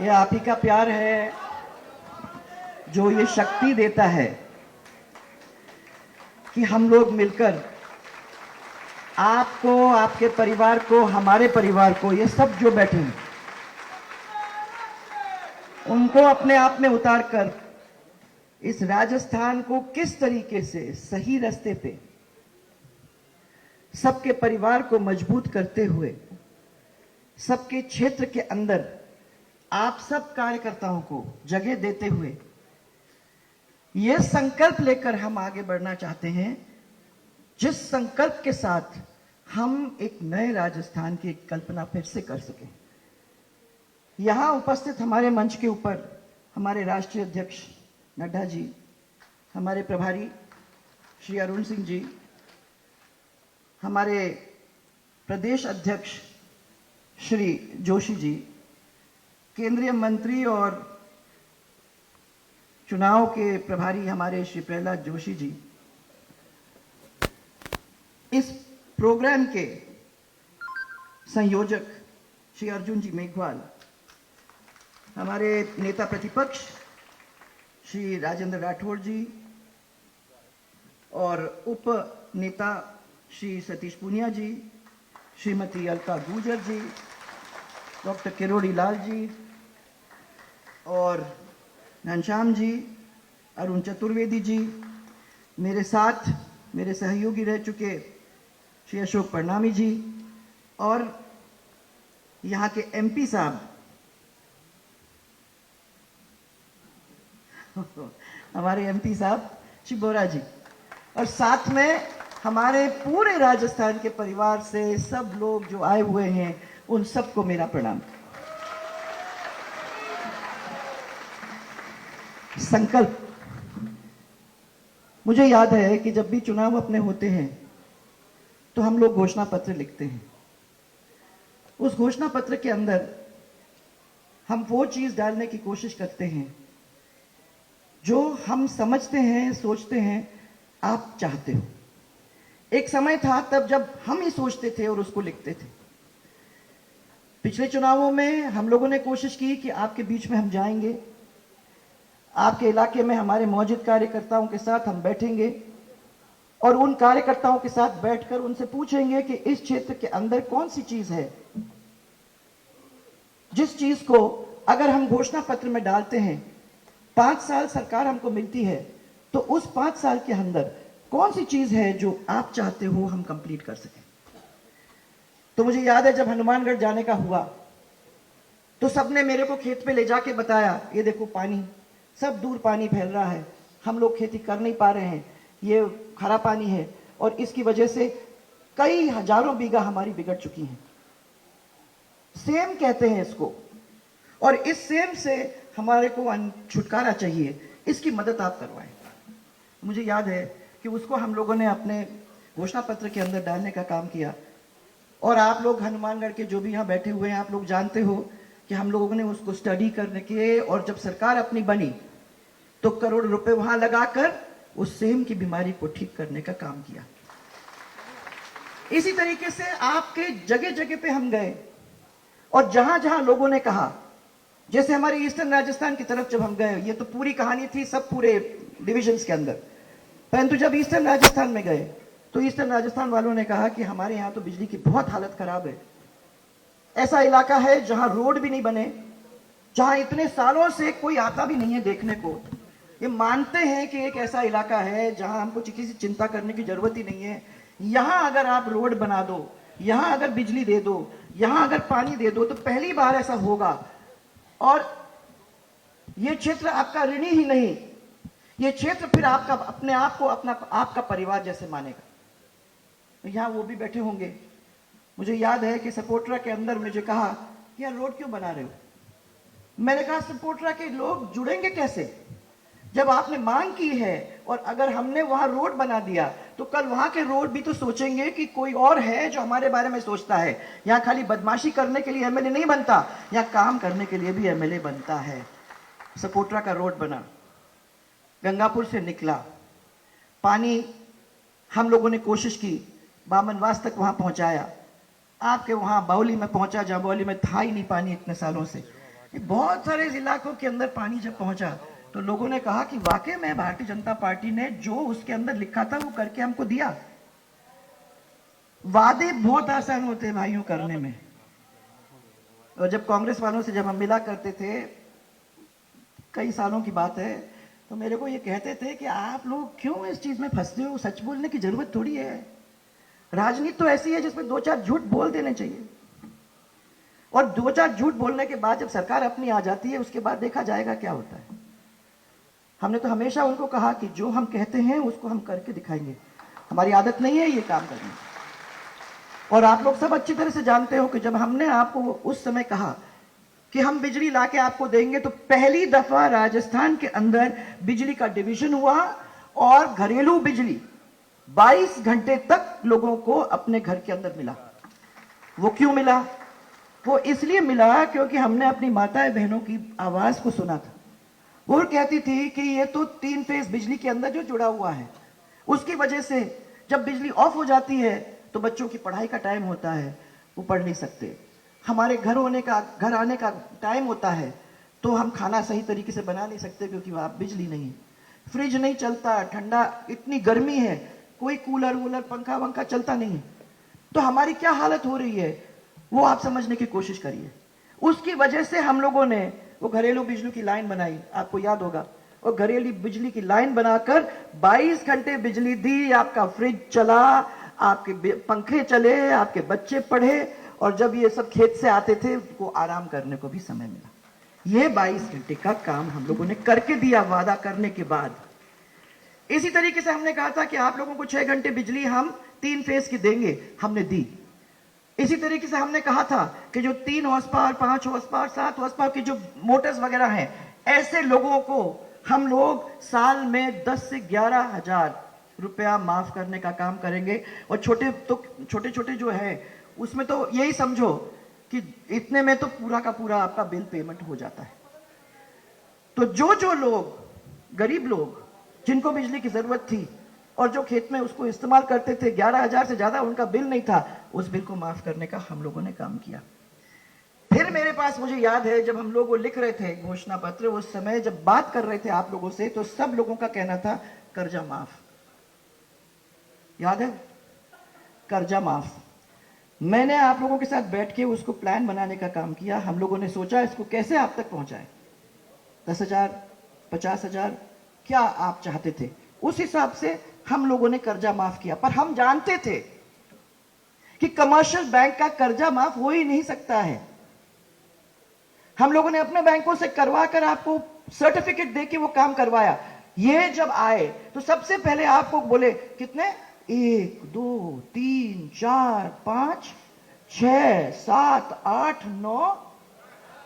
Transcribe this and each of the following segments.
ये आप ही का प्यार है जो ये शक्ति देता है कि हम लोग मिलकर आपको, आपके परिवार को, हमारे परिवार को, ये सब जो बैठे हैं उनको अपने आप में उतार कर इस राजस्थान को किस तरीके से सही रास्ते पे सबके परिवार को मजबूत करते हुए सबके क्षेत्र के अंदर आप सब कार्यकर्ताओं को जगह देते हुए यह संकल्प लेकर हम आगे बढ़ना चाहते हैं, जिस संकल्प के साथ हम एक नए राजस्थान की कल्पना फिर से कर सकें। यहां उपस्थित हमारे मंच के ऊपर हमारे राष्ट्रीय अध्यक्ष नड्डा जी, हमारे प्रभारी श्री अरुण सिंह जी, हमारे प्रदेश अध्यक्ष श्री जोशी जी, केंद्रीय मंत्री और चुनाव के प्रभारी हमारे श्री प्रहलाद जोशी जी, इस प्रोग्राम के संयोजक श्री अर्जुन जी मेघवाल, हमारे नेता प्रतिपक्ष श्री राजेंद्र राठौड़ जी और उप नेता श्री सतीश पूनिया जी, श्रीमती अलका गुर्जर जी, डॉक्टर किरोड़ी लाल जी और घनश्याम जी, अरुण चतुर्वेदी जी, मेरे साथ मेरे सहयोगी रह चुके श्री अशोक परनामी जी और यहाँ के एमपी साहब हमारे एमपी साहब श्री बोरा जी, और साथ में हमारे पूरे राजस्थान के परिवार से सब लोग जो आए हुए हैं उन सबको मेरा प्रणाम। संकल्प, मुझे याद है कि जब भी चुनाव अपने होते हैं तो हम लोग घोषणा पत्र लिखते हैं। उस घोषणा पत्र के अंदर हम वो चीज डालने की कोशिश करते हैं जो हम समझते हैं, सोचते हैं, आप चाहते हो। एक समय था तब जब हम ही सोचते थे और उसको लिखते थे। पिछले चुनावों में हम लोगों ने कोशिश की कि आपके बीच में हम जाएंगे, आपके इलाके में हमारे मौजूद कार्यकर्ताओं के साथ हम बैठेंगे और उन कार्यकर्ताओं के साथ बैठकर उनसे पूछेंगे कि इस क्षेत्र के अंदर कौन सी चीज है जिस चीज को अगर हम घोषणा पत्र में डालते हैं, 5 साल सरकार हमको मिलती है, तो उस 5 साल के अंदर कौन सी चीज है जो आप चाहते हो हम कंप्लीट कर सकें। तो मुझे याद है जब हनुमानगढ़ जाने का हुआ तो सबने मेरे को खेत पे ले जाके बताया, ये देखो पानी, सब दूर पानी फैल रहा है, हम लोग खेती कर नहीं पा रहे हैं, ये खरा पानी है और इसकी वजह से कई हजारों बीघा हमारी बिगड़ चुकी हैं। सेम कहते हैं इसको, और इस सेम से हमारे को छुटकारा चाहिए, इसकी मदद आप करवाएं। मुझे याद है कि उसको हम लोगों ने अपने घोषणा पत्र के अंदर डालने का काम किया और आप लोग हनुमानगढ़ के जो भी यहाँ बैठे हुए हैं, आप लोग जानते हो कि हम लोगों ने उसको स्टडी करने के और जब सरकार अपनी बनी तो करोड़ रुपए वहां लगाकर उस सेम की बीमारी को ठीक करने का काम किया। इसी तरीके से आपके जगह जगह पे हम गए और जहां जहां लोगों ने कहा, जैसे हमारे ईस्टर्न राजस्थान की तरफ जब हम गए, ये तो पूरी कहानी थी सब पूरे डिविजन्स के अंदर, परंतु जब ईस्टर्न राजस्थान में गए तो ईस्टर्न राजस्थान वालों ने कहा कि हमारे यहाँ तो बिजली की बहुत हालत खराब है। ऐसा इलाका है जहां रोड भी नहीं बने, जहां इतने सालों से कोई आता भी नहीं है देखने को। ये मानते हैं कि एक ऐसा इलाका है जहां हमको किसी से चिंता करने की जरूरत ही नहीं है। यहां अगर आप रोड बना दो, यहां अगर बिजली दे दो, यहां अगर पानी दे दो, तो पहली बार ऐसा होगा और ये क्षेत्र आपका ऋणी ही नहीं, ये क्षेत्र फिर आपका अपने आप को अपना आपका परिवार जैसे मानेगा। तो यहां वो भी बैठे होंगे। मुझे याद है कि सपोटरा के अंदर मुझे कहा कि यार रोड क्यों बना रहे हो। मैंने कहा सपोटरा के लोग जुड़ेंगे कैसे जब आपने मांग की है, और अगर हमने वहां रोड बना दिया तो कल वहां के रोड भी तो सोचेंगे कि कोई और है जो हमारे बारे में सोचता है। यहां खाली बदमाशी करने के लिए एमएलए नहीं बनता, यहां काम करने के लिए भी एमएलए बनता है। सपोटरा का रोड बना, गंगापुर से निकला, पानी हम लोगों ने कोशिश की बामनवास तक वहां पहुंचाया, आपके वहां बाउली में पहुंचा जहां बाउली में था ही नहीं पानी इतने सालों से। कि बहुत सारे इलाकों के अंदर पानी जब पहुंचा तो लोगों ने कहा कि वाकई में भारतीय जनता पार्टी ने जो उसके अंदर लिखा था वो करके हमको दिया। वादे बहुत आसान होते हैं भाइयों करने में। और जब कांग्रेस वालों से जब हम मिला करते थे, कई सालों की बात है, तो मेरे को ये कहते थे कि आप लोग क्यों इस चीज में फंसते हो, सच बोलने की जरूरत थोड़ी है। राजनीति तो ऐसी है जिसमें दो चार झूठ बोल देने चाहिए, और दो चार झूठ बोलने के बाद जब सरकार अपनी आ जाती है उसके बाद देखा जाएगा क्या होता है। हमने तो हमेशा उनको कहा कि जो हम कहते हैं उसको हम करके दिखाएंगे, हमारी आदत नहीं है ये काम करने। और आप लोग सब अच्छी तरह से जानते हो कि जब हमने आपको उस समय कहा कि हम बिजली लाके आपको देंगे, तो पहली दफा राजस्थान के अंदर बिजली का डिवीजन हुआ और घरेलू बिजली 22 घंटे तक लोगों को अपने घर के अंदर मिला। वो क्यों मिला? वो इसलिए मिला क्योंकि हमने अपनी माताएं बहनों की आवाज को सुना था। वो कहती थी कि ये तो 3 फेज बिजली के अंदर जो जुड़ा हुआ है, उसकी वजह से जब बिजली ऑफ हो जाती है तो बच्चों की पढ़ाई का टाइम होता है, वो पढ़ नहीं सकते। हमारे घर आने का टाइम होता है तो हम खाना सही तरीके से बना नहीं सकते क्योंकि वहां बिजली नहीं है, फ्रिज नहीं चलता, ठंडा, इतनी गर्मी है, कोई कूलर वूलर पंखा वंखा चलता नहीं है। तो हमारी क्या हालत हो रही है वो आप समझने की कोशिश करिए। उसकी वजह से हम लोगों ने वो घरेलू बिजली की लाइन बनाई, आपको याद होगा, और घरेलू बिजली की लाइन बनाकर 22 घंटे बिजली दी, आपका फ्रिज चला, आपके पंखे चले, आपके बच्चे पढ़े, और जब ये सब खेत से आते थे उनको आराम करने को भी समय मिला। ये 22 घंटे का काम हम लोगों ने करके दिया वादा करने के बाद। इसी तरीके से हमने कहा था कि आप लोगों को 6 घंटे बिजली हम 3 फेज की देंगे, हमने दी। इसी तरीके से हमने कहा था कि जो 3 horse power, 5 horse power, 7 horse power की जो मोटर्स वगैरह हैं, ऐसे लोगों को हम लोग साल में 10 से 11 हजार रुपया माफ करने का काम करेंगे। और छोटे छोटे जो है उसमें तो यही समझो कि इतने में तो पूरा का पूरा आपका बिल पेमेंट हो जाता है। तो जो लोग गरीब लोग जिनको बिजली की जरूरत थी और जो खेत में उसको इस्तेमाल करते थे, 11,000 से ज्यादा उनका बिल नहीं था, उस बिल को माफ करने का हम लोगों ने काम किया। फिर मेरे पास, मुझे याद है जब हम लोग वो लिख रहे थे घोषणा पत्र, उस समय जब बात कर रहे थे आप लोगों से, तो सब लोगों का कहना था कर्जा माफ। याद है? कर्जा माफ। मैंने आप लोगों के साथ बैठ के उसको प्लान बनाने का काम किया। हम लोगों ने सोचा इसको कैसे आप तक पहुंचाए, 10,000, 50,000, क्या आप चाहते थे, उस हिसाब से हम लोगों ने कर्जा माफ किया। पर हम जानते थे कि कमर्शियल बैंक का कर्जा माफ हो ही नहीं सकता है। हम लोगों ने अपने बैंकों से करवा कर आपको सर्टिफिकेट देके वो काम करवाया। ये जब आए तो सबसे पहले आपको बोले कितने, 1, 2, 3, 4, 5, 6, 7, 8, 9,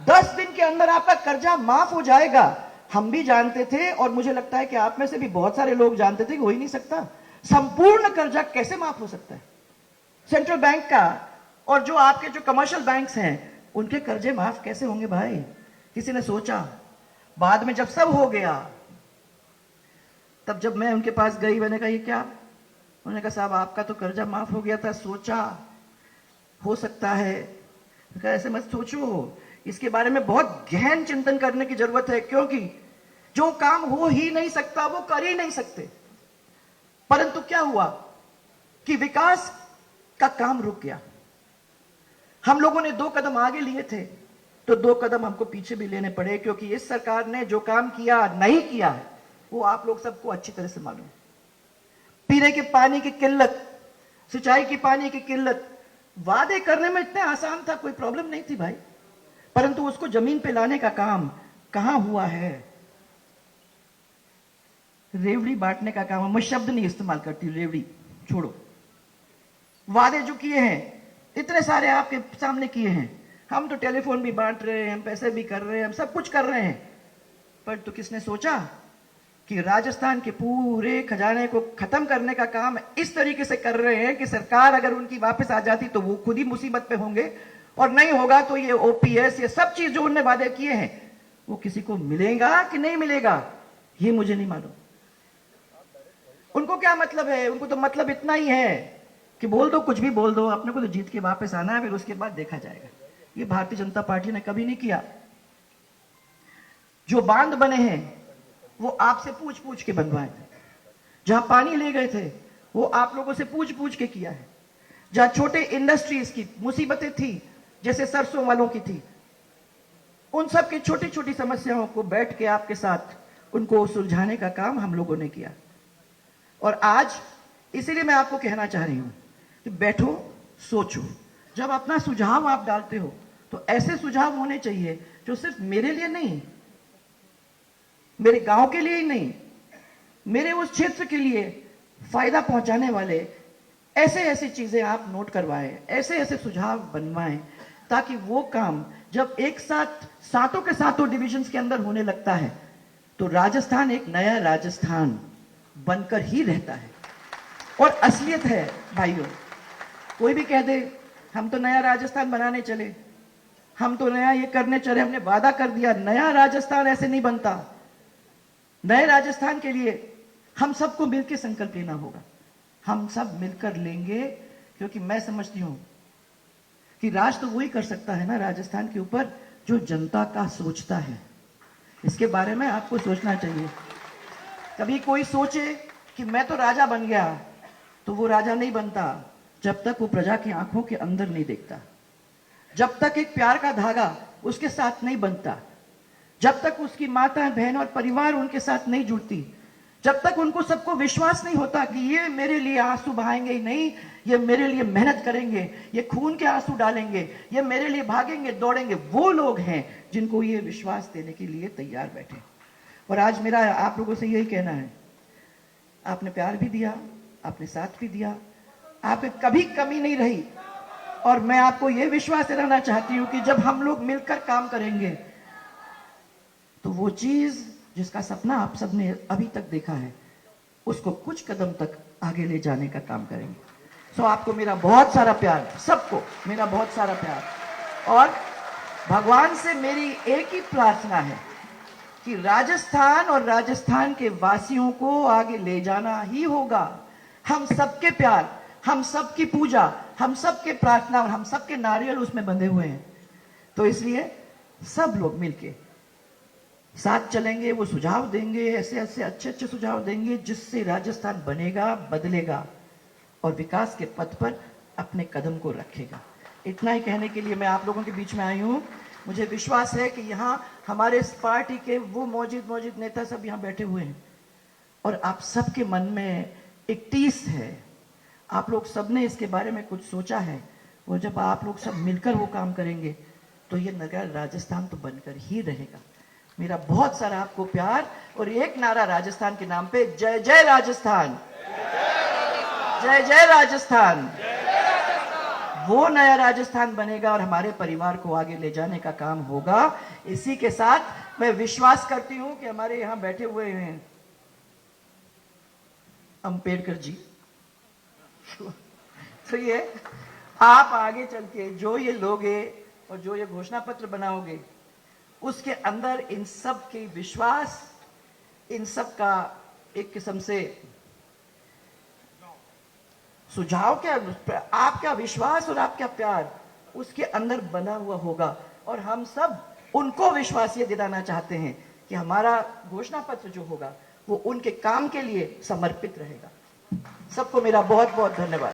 10 दिन के अंदर आपका कर्जा माफ हो जाएगा। हम भी जानते थे और मुझे लगता है कि आप में से भी बहुत सारे लोग जानते थे कि हो ही नहीं सकता। संपूर्ण कर्जा कैसे माफ हो सकता है सेंट्रल बैंक का, और जो आपके जो कमर्शियल बैंक्स हैं उनके कर्जे माफ कैसे होंगे भाई? किसी ने सोचा? बाद में जब सब हो गया, तब जब मैं उनके पास गई, मैंने कहा ये क्या? उन्होंने कहा साहब आपका तो कर्जा माफ हो गया था, सोचा हो सकता है। ऐसे मत सोचो, इसके बारे में बहुत गहन चिंतन करने की जरूरत है, क्योंकि जो काम हो ही नहीं सकता वो कर ही नहीं सकते। परंतु क्या हुआ कि विकास का काम रुक गया। हम लोगों ने 2 कदम आगे लिए थे तो 2 कदम हमको पीछे भी लेने पड़े, क्योंकि इस सरकार ने जो काम किया नहीं किया है वो आप लोग सबको अच्छी तरह से मालूम। पीने के पानी की किल्लत, सिंचाई की पानी की किल्लत, वादे करने में इतने आसान था, कोई प्रॉब्लम नहीं थी भाई, परंतु उसको जमीन पे लाने का काम कहां हुआ है? रेवड़ी बांटने का काम, मैं शब्द नहीं इस्तेमाल करती, रेवड़ी छोड़ो। वादे जो किए हैं इतने सारे आपके सामने किए हैं, हम तो टेलीफोन भी बांट रहे हैं, हम पैसे भी कर रहे हैं, हम सब कुछ कर रहे हैं, पर तो किसने सोचा कि राजस्थान के पूरे खजाने को खत्म करने का काम इस तरीके से कर रहे हैं कि सरकार अगर उनकी वापस आ जाती तो वो खुद ही मुसीबत पे होंगे, और नहीं होगा तो ये ओपीएस, ये सब चीज जो उन्होंने वादे किए हैं वो किसी को मिलेगा कि नहीं मिलेगा ये मुझे नहीं मालूम। उनको क्या मतलब है? उनको तो मतलब इतना ही है कि बोल दो, कुछ भी बोल दो, अपने को तो जीत के वापस आना है, फिर उसके बाद देखा जाएगा। ये भारतीय जनता पार्टी ने कभी नहीं किया। जो बांध बने हैं वो आपसे पूछ पूछ के बनवाए थे, जहां पानी ले गए थे वो आप लोगों से पूछ पूछ के किया है, जहां छोटे इंडस्ट्रीज की मुसीबतें थी जैसे सरसों वालों की थी, उन सब की छोटी छोटी समस्याओं को बैठ के आपके साथ उनको सुलझाने का काम हम लोगों ने किया। और आज इसीलिए मैं आपको कहना चाह रही हूं कि बैठो, सोचो, जब अपना सुझाव आप डालते हो तो ऐसे सुझाव होने चाहिए जो सिर्फ मेरे लिए नहीं, मेरे गांव के लिए ही नहीं, मेरे उस क्षेत्र के लिए फायदा पहुंचाने वाले ऐसे ऐसी चीजें आप नोट करवाएं, ऐसे ऐसे सुझाव बनवाएं, ताकि वो काम जब एक साथ सातों के सातों डिविजन्स के अंदर होने लगता है तो राजस्थान एक नया राजस्थान बनकर ही रहता है। और असलियत है भाइयों, कोई भी कह दे हम तो नया राजस्थान बनाने चले, हम तो नया ये करने चले, हमने वादा कर दिया, नया राजस्थान ऐसे नहीं बनता। नए राजस्थान के लिए हम सबको मिलकर संकल्प लेना होगा, हम सब मिलकर लेंगे, क्योंकि मैं समझती हूं कि राज तो वही कर सकता है ना राजस्थान के ऊपर जो जनता का सोचता है। इसके बारे में आपको सोचना चाहिए। कभी कोई सोचे कि मैं तो राजा बन गया, तो वो राजा नहीं बनता जब तक वो प्रजा की आंखों के अंदर नहीं देखता, जब तक एक प्यार का धागा उसके साथ नहीं बनता, जब तक उसकी माता बहन और परिवार उनके साथ नहीं जुड़ती, जब तक उनको सबको विश्वास नहीं होता कि ये मेरे लिए आंसू बहाएंगे ही नहीं, ये मेरे लिए मेहनत करेंगे, ये खून के आंसू डालेंगे, ये मेरे लिए भागेंगे दौड़ेंगे, वो लोग हैं जिनको ये विश्वास देने के लिए तैयार बैठे। और आज मेरा आप लोगों से यही कहना है, आपने प्यार भी दिया, आपने साथ भी दिया, आप कभी कमी नहीं रही। और मैं आपको यह विश्वास दिलाना चाहती हूं कि जब हम लोग मिलकर काम करेंगे तो वो चीज जिसका सपना आप सबने अभी तक देखा है उसको कुछ कदम तक आगे ले जाने का काम करेंगे। सो आपको मेरा बहुत सारा प्यार, सबको मेरा बहुत सारा प्यार, और भगवान से मेरी एक ही प्रार्थना है कि राजस्थान और राजस्थान के वासियों को आगे ले जाना ही होगा। हम सबके प्यार, हम सबकी पूजा, हम सबके प्रार्थना और हम सबके नारियल उसमें बंधे हुए हैं। तो इसलिए सब लोग मिलके साथ चलेंगे, वो सुझाव देंगे, ऐसे ऐसे अच्छे अच्छे सुझाव देंगे जिससे राजस्थान बनेगा, बदलेगा और विकास के पथ पर अपने कदम को रखेगा। इतना ही कहने के लिए मैं आप लोगों के बीच में आई हूं। मुझे विश्वास है कि यहाँ हमारे इस पार्टी के वो मौजूद नेता सब यहाँ बैठे हुए हैं और आप सबके मन में एक टीस है, आप लोग सबने इसके बारे में कुछ सोचा है। और जब आप लोग सब मिलकर वो काम करेंगे तो ये नगर राजस्थान तो बनकर ही रहेगा। मेरा बहुत सारा आपको प्यार और एक नारा राजस्थान के नाम पे, जय जय राजस्थान, जय जय राजस्थान। वो नया राजस्थान बनेगा और हमारे परिवार को आगे ले जाने का काम होगा। इसी के साथ मैं विश्वास करती हूं कि हमारे यहां बैठे हुए हैं अंबेडकर जी, तो ये आप आगे चल के जो ये लोगे और जो ये घोषणा पत्र बनाओगे उसके अंदर इन सब के विश्वास, इन सब का एक किस्म से सुझाव, क्या आपका विश्वास और आपका प्यार उसके अंदर बना हुआ होगा। और हम सब उनको विश्वास ये दिलाना चाहते हैं कि हमारा घोषणा पत्र जो होगा वो उनके काम के लिए समर्पित रहेगा। सबको मेरा बहुत बहुत धन्यवाद।